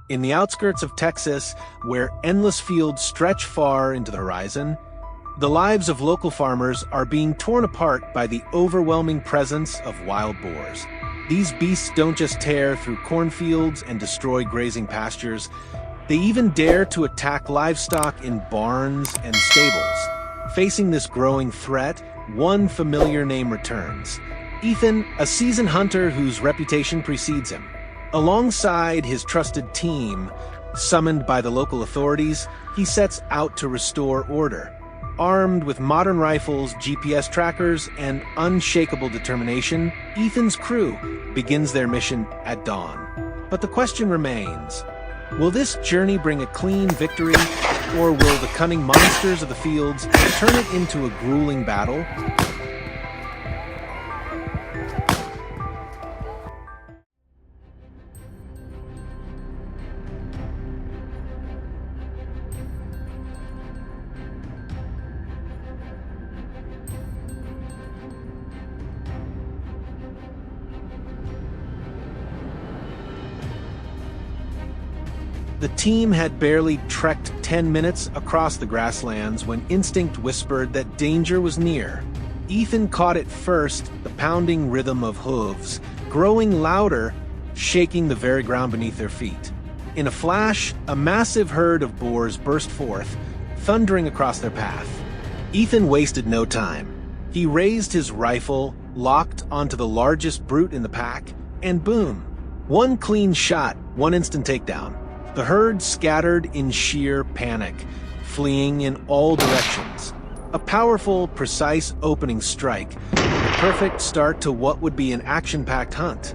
In the outskirts of Texas, where endless fields stretch far into the horizon, the lives of local farmers are being torn apart by the overwhelming presence of wild boars. These beasts don't just tear through cornfields and destroy grazing pastures, they even dare to attack livestock in barns and stables. Facing this growing threat, one familiar name returns: Ethan, a seasoned hunter whose reputation precedes him. Alongside his trusted team, summoned by the local authorities, he sets out to restore order. Armed with modern rifles, GPS trackers, and unshakable determination, Ethan's crew begins their mission at dawn. But the question remains: will this journey bring a clean victory, or will the cunning monsters of the fields turn it into a grueling battle? The team had barely trekked 10 minutes across the grasslands when instinct whispered that danger was near. Ethan caught it first, the pounding rhythm of hooves, growing louder, shaking the very ground beneath their feet. In a flash, a massive herd of boars burst forth, thundering across their path. Ethan wasted no time. He raised his rifle, locked onto the largest brute in the pack, and boom! One clean shot, one instant takedown. The herd scattered in sheer panic, fleeing in all directions. A powerful, precise opening strike, the perfect start to what would be an action-packed hunt.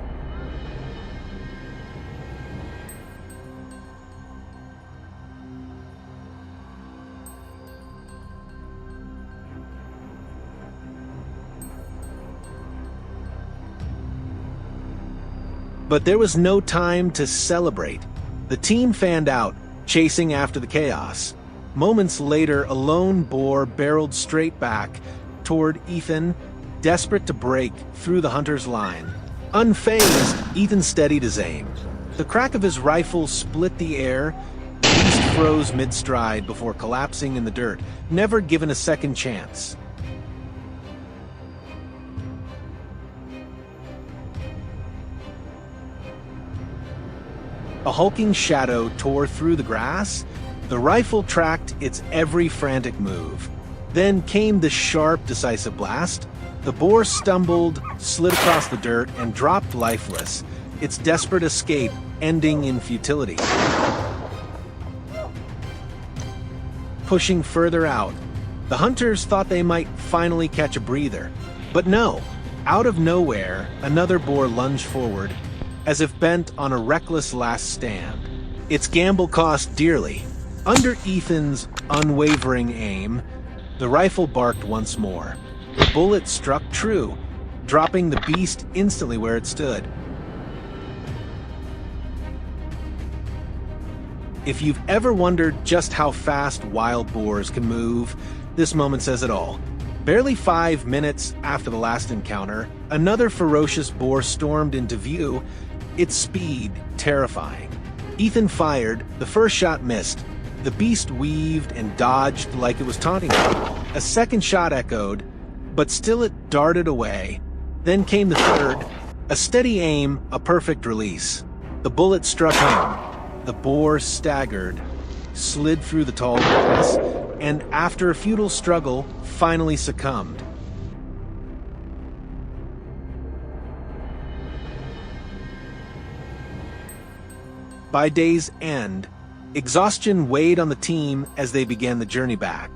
But there was no time to celebrate. The team fanned out, chasing after the chaos. Moments later, a lone boar barreled straight back toward Ethan, desperate to break through the hunter's line. Unfazed, Ethan steadied his aim. The crack of his rifle split the air. The beast froze mid-stride before collapsing in the dirt, never given a second chance. A hulking shadow tore through the grass. The rifle tracked its every frantic move. Then came the sharp, decisive blast. The boar stumbled, slid across the dirt, and dropped lifeless, its desperate escape ending in futility. Pushing further out, the hunters thought they might finally catch a breather. But no, out of nowhere, another boar lunged forward, as if bent on a reckless last stand. Its gamble cost dearly. Under Ethan's unwavering aim, the rifle barked once more. The bullet struck true, dropping the beast instantly where it stood. If you've ever wondered just how fast wild boars can move, this moment says it all. Barely 5 minutes after the last encounter, another ferocious boar stormed into view, its speed terrifying. Ethan fired, the first shot missed. The beast weaved and dodged like it was taunting him. A second shot echoed, but still it darted away. Then came the third, a steady aim, a perfect release. The bullet struck home. The boar staggered, slid through the tall grass, and after a futile struggle, finally succumbed. By day's end, exhaustion weighed on the team as they began the journey back.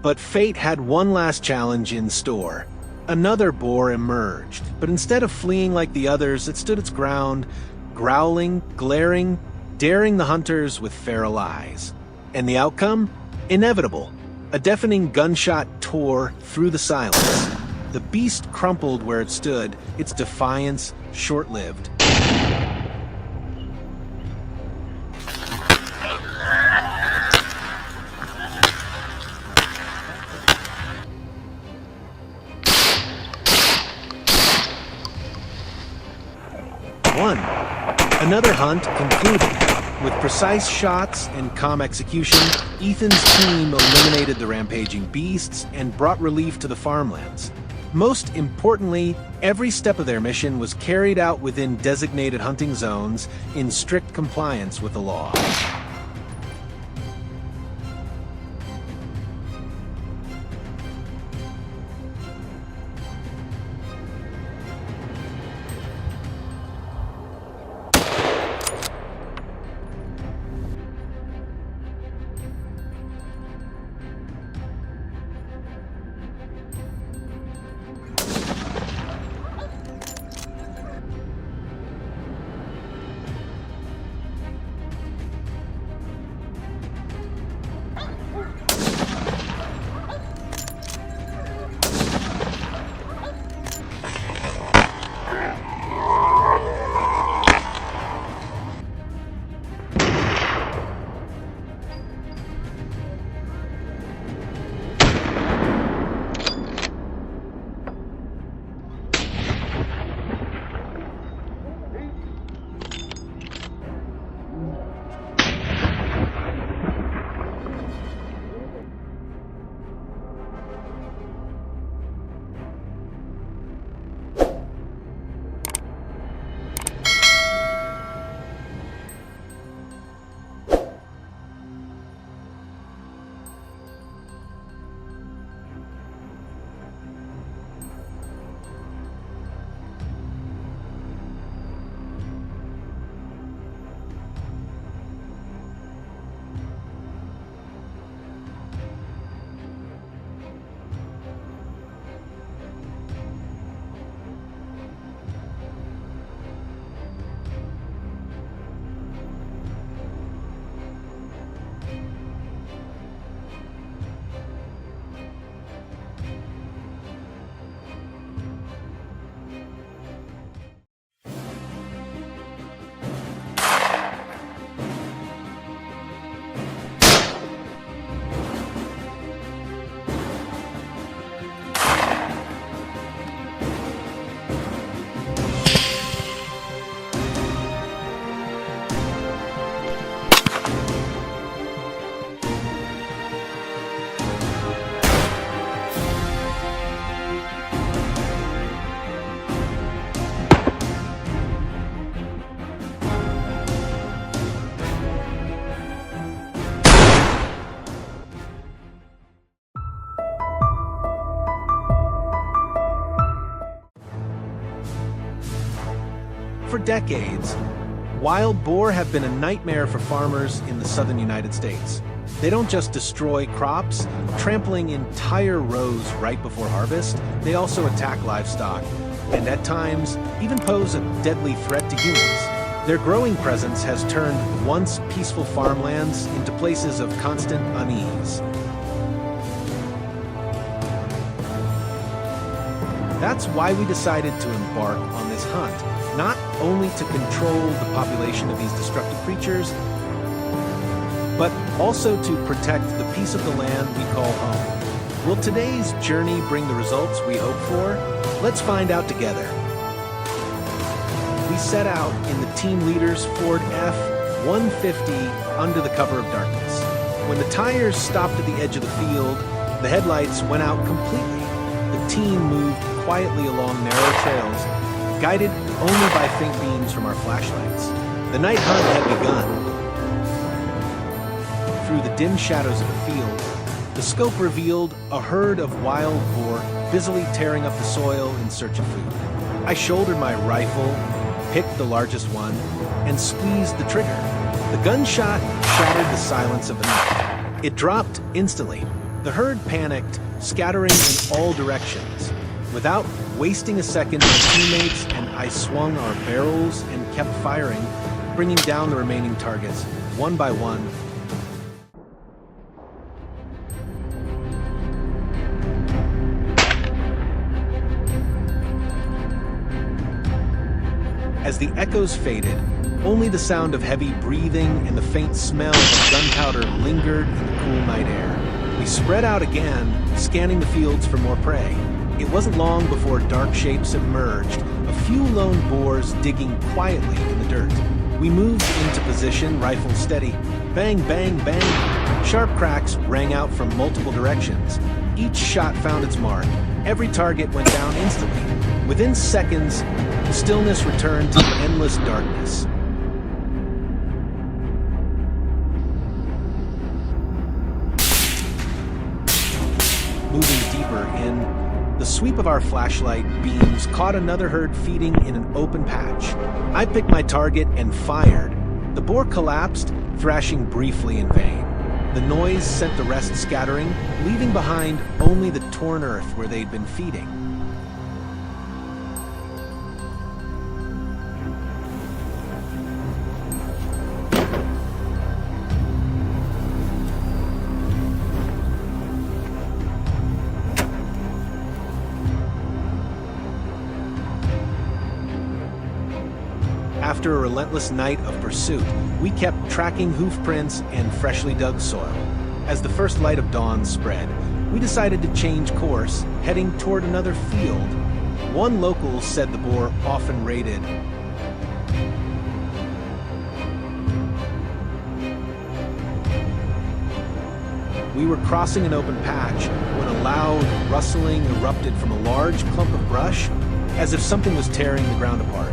But fate had one last challenge in store. Another boar emerged, but instead of fleeing like the others, it stood its ground, growling, glaring, daring the hunters with feral eyes. And the outcome? Inevitable. A deafening gunshot tore through the silence. The beast crumpled where it stood, its defiance short-lived. Another hunt concluded. With precise shots and calm execution, Ethan's team eliminated the rampaging beasts and brought relief to the farmlands. Most importantly, every step of their mission was carried out within designated hunting zones in strict compliance with the law. For decades, wild boar have been a nightmare for farmers in the southern United States. They don't just destroy crops, trampling entire rows right before harvest, they also attack livestock, and at times, even pose a deadly threat to humans. Their growing presence has turned once peaceful farmlands into places of constant unease. That's why we decided to embark on this hunt, not only to control the population of these destructive creatures, but also to protect the piece of the land we call home. Will today's journey bring the results we hope for? Let's find out together. We set out in the team leader's Ford F-150 under the cover of darkness. When the tires stopped at the edge of the field, the headlights went out completely. The team moved quietly along narrow trails, guided only by faint beams from our flashlights. The night hunt had begun. Through the dim shadows of the field, the scope revealed a herd of wild boar busily tearing up the soil in search of food. I shouldered my rifle, picked the largest one, and squeezed the trigger. The gunshot shattered the silence of the night. It dropped instantly. The herd panicked, scattering in all directions. Without wasting a second, my teammates and I swung our barrels and kept firing, bringing down the remaining targets, one by one. As the echoes faded, only the sound of heavy breathing and the faint smell of gunpowder lingered in the cool night air. We spread out again, scanning the fields for more prey. It wasn't long before dark shapes emerged, a few lone boars digging quietly in the dirt. We moved into position, rifle steady. Bang, bang, bang. Sharp cracks rang out from multiple directions. Each shot found its mark. Every target went down instantly. Within seconds, the stillness returned to the endless darkness. Moving deeper in, the sweep of our flashlight beams caught another herd feeding in an open patch. I picked my target and fired. The boar collapsed, thrashing briefly in vain. The noise sent the rest scattering, leaving behind only the torn earth where they'd been feeding. After a relentless night of pursuit, we kept tracking hoof prints and freshly dug soil. As the first light of dawn spread, we decided to change course, heading toward another field. One local said the boar often raided. We were crossing an open patch when a loud rustling erupted from a large clump of brush, as if something was tearing the ground apart.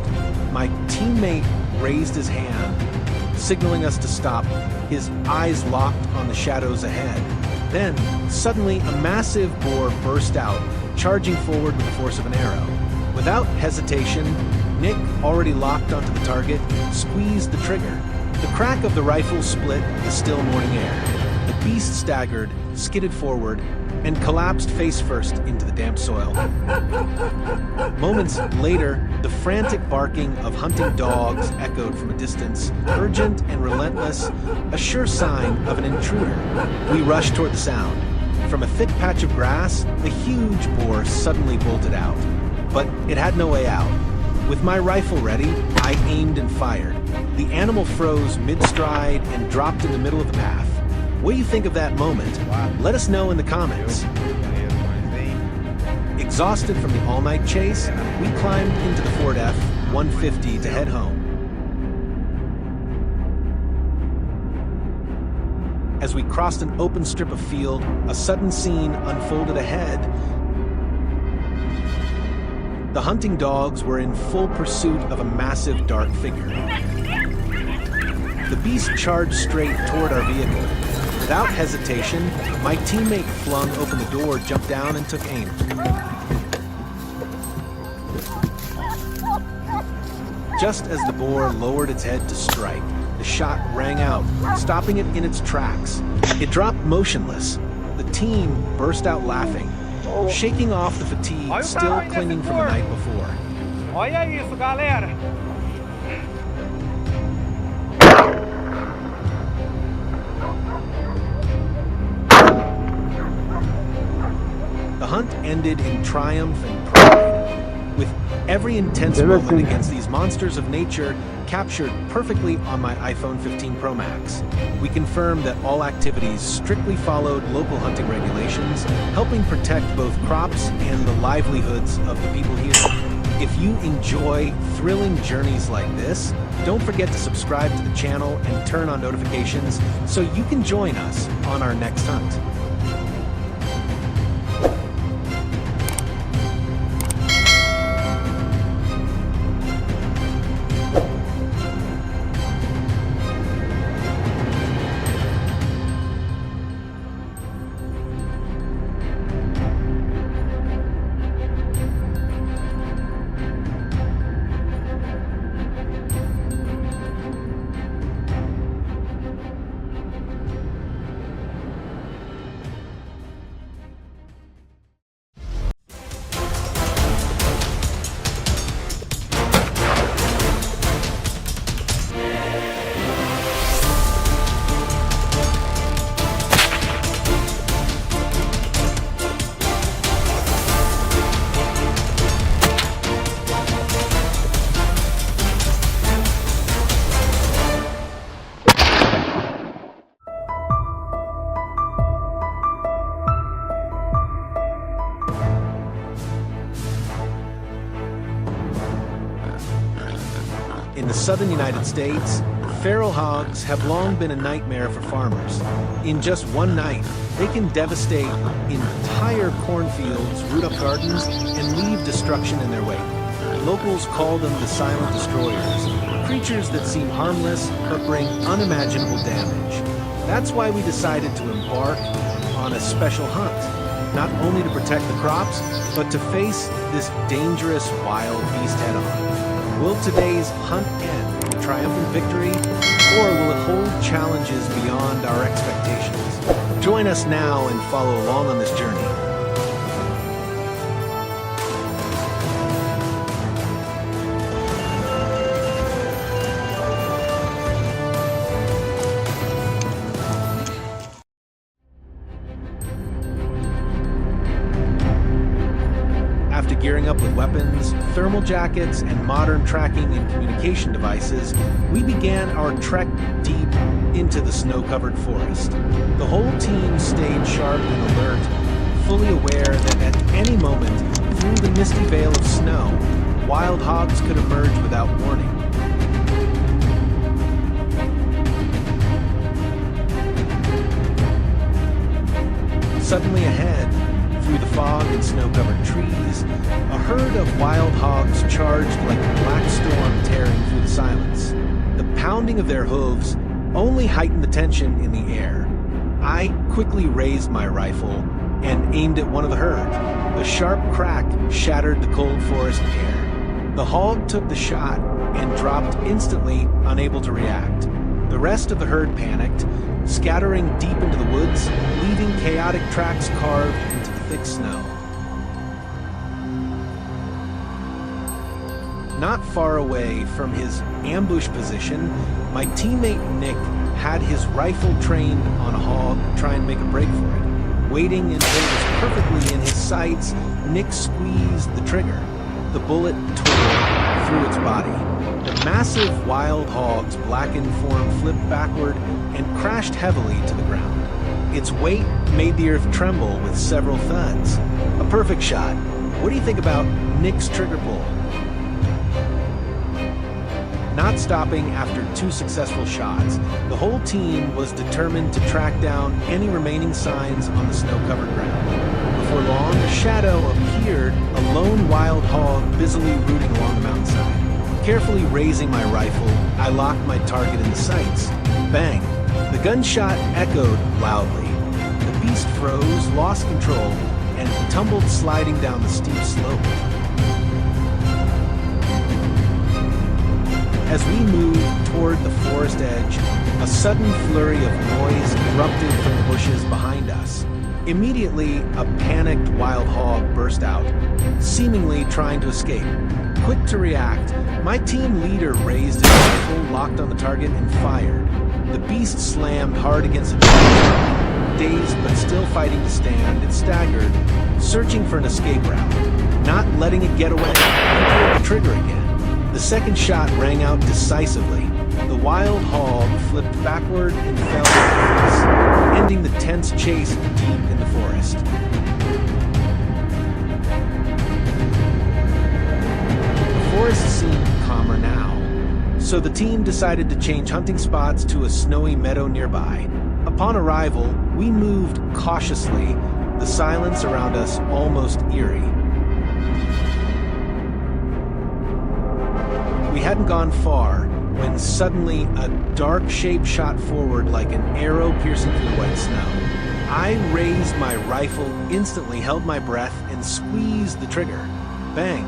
My teammate raised his hand, signaling us to stop, his eyes locked on the shadows ahead. Then, suddenly, a massive boar burst out, charging forward with the force of an arrow. Without hesitation, Nick, already locked onto the target, squeezed the trigger. The crack of the rifle split the still morning air. The beast staggered, skidded forward, and collapsed face first into the damp soil. Moments later, the frantic barking of hunting dogs echoed from a distance, urgent and relentless, a sure sign of an intruder. We rushed toward the sound. From a thick patch of grass, a huge boar suddenly bolted out. But it had no way out. With my rifle ready, I aimed and fired. The animal froze mid-stride and dropped in the middle of the path. What do you think of that moment? Let us know in the comments. Exhausted from the all-night chase, we climbed into the Ford F-150 to head home. As we crossed an open strip of field, a sudden scene unfolded ahead. The hunting dogs were in full pursuit of a massive dark figure. The beast charged straight toward our vehicle. Without hesitation, my teammate flung open the door, jumped down, and took aim. Just as the boar lowered its head to strike, the shot rang out, stopping it in its tracks. It dropped motionless. The team burst out laughing, shaking off the fatigue still clinging from the night before. Olha isso, galera! The hunt ended in triumph and pride, with every intense moment against these monsters of nature captured perfectly on my iPhone 15 Pro Max. We confirmed that all activities strictly followed local hunting regulations, helping protect both crops and the livelihoods of the people here. If you enjoy thrilling journeys like this, don't forget to subscribe to the channel and turn on notifications so you can join us on our next hunt. In the southern United States, feral hogs have long been a nightmare for farmers. In just one night, they can devastate entire cornfields, root up gardens, and leave destruction in their wake. Locals call them the silent destroyers, creatures that seem harmless but bring unimaginable damage. That's why we decided to embark on a special hunt, not only to protect the crops, but to face this dangerous wild beast head-on. Will today's hunt end with a triumphant victory, or will it hold challenges beyond our expectations? Join us now and follow along on this journey. After gearing up with weapons, thermal jackets, and modern tracking and communication devices, we began our trek deep into the snow-covered forest. The whole team stayed sharp and alert, fully aware that at any moment, through the misty veil of snow, wild hogs could emerge without warning. Suddenly ahead, through the fog and snow-covered trees, a herd of wild hogs charged like a black storm tearing through the silence. The pounding of their hooves only heightened the tension in the air. I quickly raised my rifle and aimed at one of the herd. A sharp crack shattered the cold forest air. The hog took the shot and dropped instantly, unable to react. The rest of the herd panicked, scattering deep into the woods, leaving chaotic tracks carved into the thick snow. Not far away from his ambush position, my teammate Nick had his rifle trained on a hog to try and make a break for it. Waiting until it was perfectly in his sights, Nick squeezed the trigger. The bullet tore through its body. The massive wild hog's blackened form flipped backward and crashed heavily to the ground. Its weight made the earth tremble with several thuds. A perfect shot. What do you think about Nick's trigger pull? Not stopping after 2 successful shots, the whole team was determined to track down any remaining signs on the snow-covered ground. Before long, a shadow appeared, a lone wild hog busily rooting along the mountainside. Carefully raising my rifle, I locked my target in the sights. Bang! The gunshot echoed loudly. The beast froze, lost control, and tumbled sliding down the steep slope. As we moved toward the forest edge, a sudden flurry of noise erupted from the bushes behind us. Immediately, a panicked wild hog burst out, seemingly trying to escape. Quick to react, my team leader raised his rifle, locked on the target, and fired. The beast slammed hard against the tree. Dazed but still fighting to stand, it staggered, searching for an escape route. Not letting it get away, I pulled the trigger again. The second shot rang out decisively. The wild hog flipped backward and fell to the face, ending the tense chase deep in the forest. The forest seemed calmer now, so the team decided to change hunting spots to a snowy meadow nearby. Upon arrival, we moved cautiously, the silence around us almost eerie. We hadn't gone far when suddenly a dark shape shot forward like an arrow piercing through the white snow. I raised my rifle, instantly held my breath, and squeezed the trigger. Bang!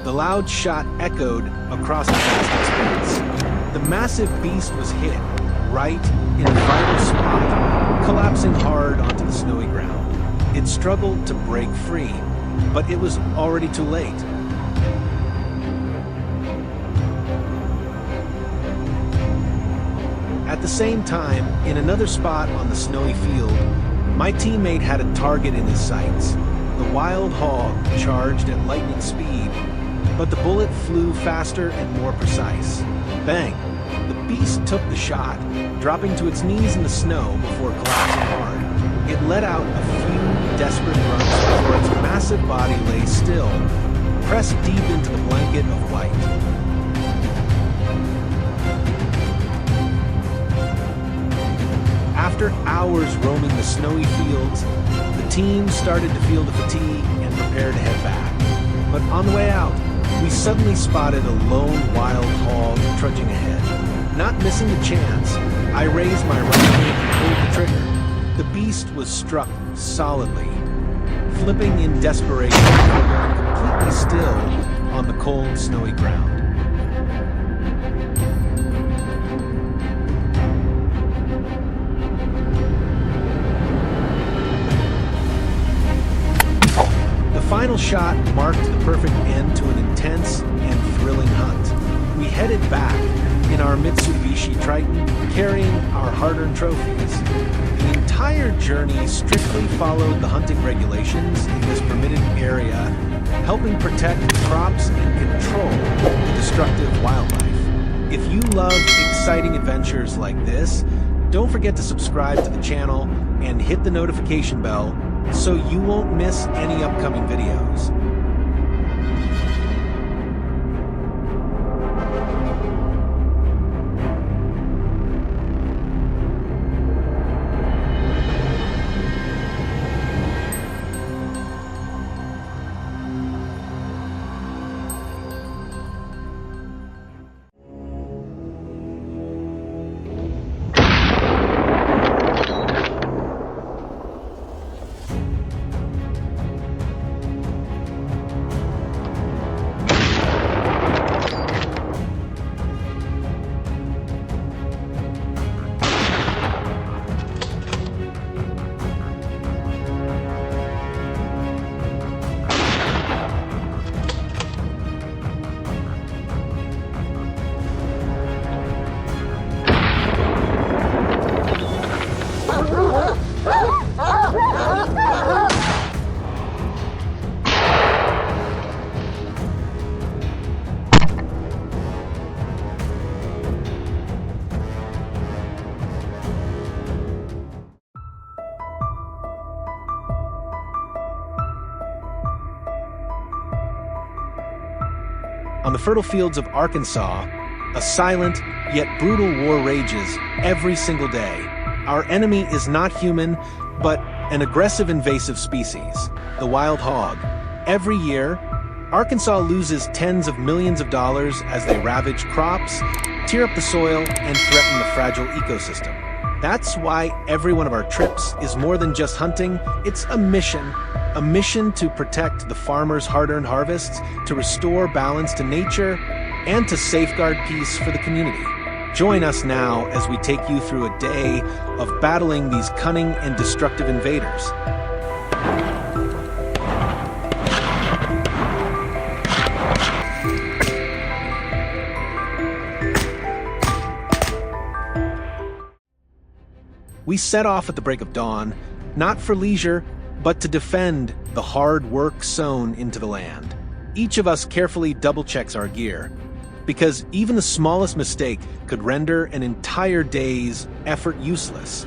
The loud shot echoed across the vast expanse. The massive beast was hit, right in a vital spot, collapsing hard onto the snowy ground. It struggled to break free, but it was already too late. At the same time, in another spot on the snowy field, my teammate had a target in his sights. The wild hog charged at lightning speed, but the bullet flew faster and more precise. Bang! The beast took the shot, dropping to its knees in the snow before collapsing hard. It let out a few desperate grunts before its massive body lay still, pressed deep into the blanket of white. After hours roaming the snowy fields, the team started to feel the fatigue and prepare to head back. But on the way out, we suddenly spotted a lone wild hog trudging ahead. Not missing a chance, I raised my right hand and pulled the trigger. The beast was struck solidly, flipping in desperation before going completely still on the cold, snowy ground. The final shot marked the perfect end to an intense and thrilling hunt. We headed back in our Mitsubishi Triton, carrying our hard-earned trophies. The entire journey strictly followed the hunting regulations in this permitted area, helping protect crops and control the destructive wildlife. If you love exciting adventures like this, don't forget to subscribe to the channel and hit the notification bell so you won't miss any upcoming videos. On the fertile fields of Arkansas, a silent yet brutal war rages every single day. Our enemy is not human, but an aggressive invasive species, the wild hog. Every year, Arkansas loses tens of millions of dollars as they ravage crops, tear up the soil, and threaten the fragile ecosystem. That's why every one of our trips is more than just hunting, it's a mission to protect the farmer's hard-earned harvests, to restore balance to nature, and to safeguard peace for the community. Join us now as we take you through a day of battling these cunning and destructive invaders. We set off at the break of dawn, not for leisure, but to defend the hard work sown into the land. Each of us carefully double-checks our gear, because even the smallest mistake could render an entire day's effort useless.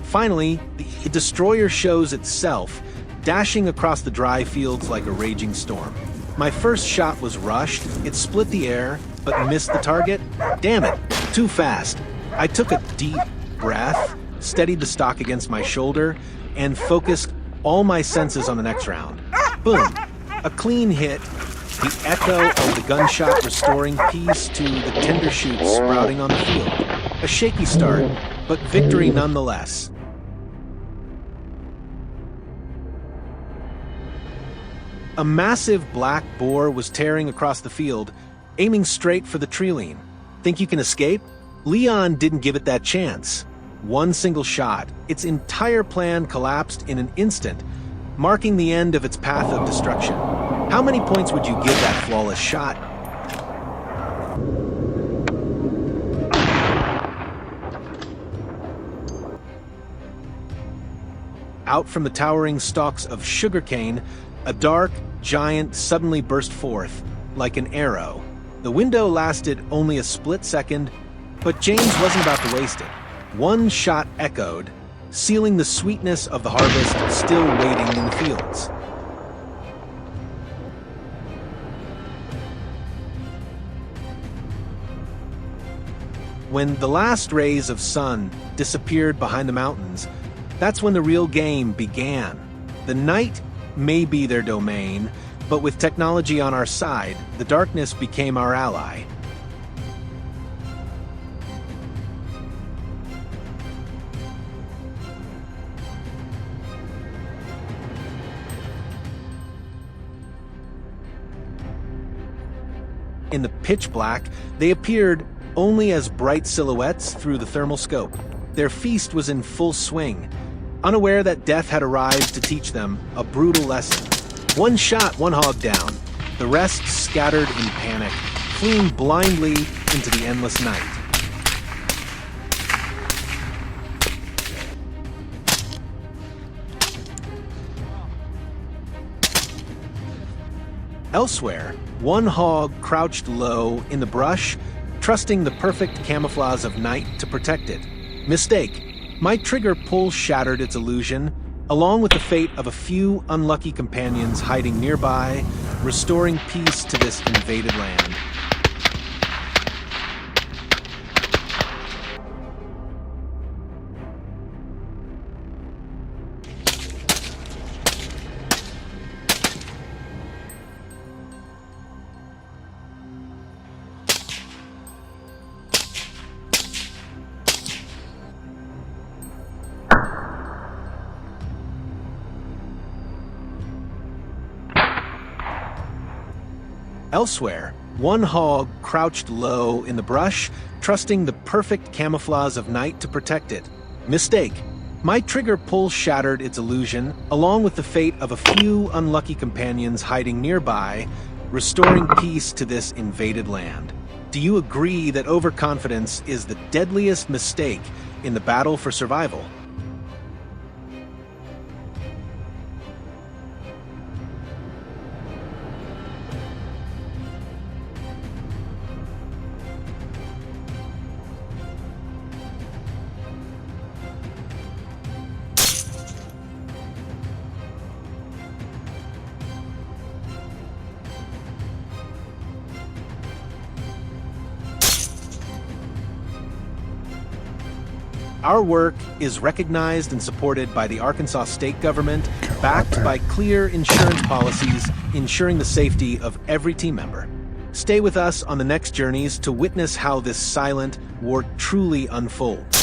Finally, the destroyer shows itself, dashing across the dry fields like a raging storm. My first shot was rushed, it split the air, but missed the target. Damn it, too fast. I took a deep breath, steadied the stock against my shoulder, and focused all my senses on the next round. Boom, a clean hit, the echo of the gunshot restoring peace to the tender shoots sprouting on the field. A shaky start, but victory nonetheless. A massive black boar was tearing across the field, aiming straight for the tree-line. Think you can escape? Leon didn't give it that chance. One single shot, its entire plan collapsed in an instant, marking the end of its path of destruction. How many points would you give that flawless shot? Out from the towering stalks of sugarcane, a dark giant suddenly burst forth, like an arrow. The window lasted only a split second, but James wasn't about to waste it. One shot echoed, sealing the sweetness of the harvest still waiting in the fields. When the last rays of sun disappeared behind the mountains, that's when the real game began. The night may be their domain, but with technology on our side, the darkness became our ally. In the pitch black, they appeared only as bright silhouettes through the thermal scope. Their feast was in full swing, unaware that death had arrived to teach them a brutal lesson. One shot, one hog down. The rest scattered in panic, fleeing blindly into the endless night. Elsewhere, one hog crouched low in the brush, trusting the perfect camouflage of night to protect it. Mistake. My trigger pull shattered its illusion, along with the fate of a few unlucky companions hiding nearby, restoring peace to this invaded land. Elsewhere, one hog crouched low in the brush, trusting the perfect camouflage of night to protect it. Mistake. My trigger pull shattered its illusion, along with the fate of a few unlucky companions hiding nearby, restoring peace to this invaded land. Do you agree that overconfidence is the deadliest mistake in the battle for survival? Our work is recognized and supported by the Arkansas state government, backed by clear insurance policies, ensuring the safety of every team member. Stay with us on the next journeys to witness how this silent war truly unfolds.